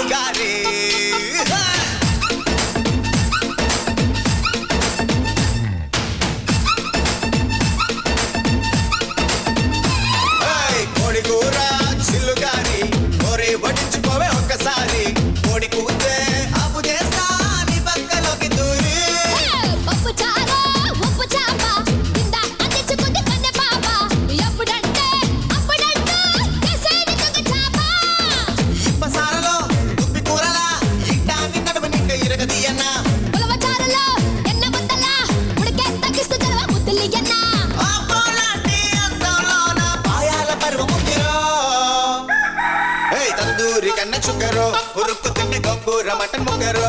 చిలుగారే కోడి కూర చిలుగారి కోరి వడించుకోవే ఒక్కసారి కోడి కూతే ఆపు చేస్తా నీ పక్కలోకి దూరి పప్పు చారు ఉప్పు చాప కింద అందించుకుంది కన్నె పాప ఎప్పుడంటే అప్పుడంటూ చేసేది దొంగ చాప ఇప్పసారలో దుప్పి కూరలా ఇట్టాన్ని నడుమ నింక ఇరగదీయన్నా ఉలవ చారులో ఎన్న ముద్దలా ఉడికే తగ్గిస్తూ జరవ ముద్దులియన్నా అప్పోలాంటి అందంలోన పాయాల పర్వముందిరో తందూరి కన్న చుక్కరో ఉరుక్కు తిండి గొప్పూర మటన్ ముగ్గరో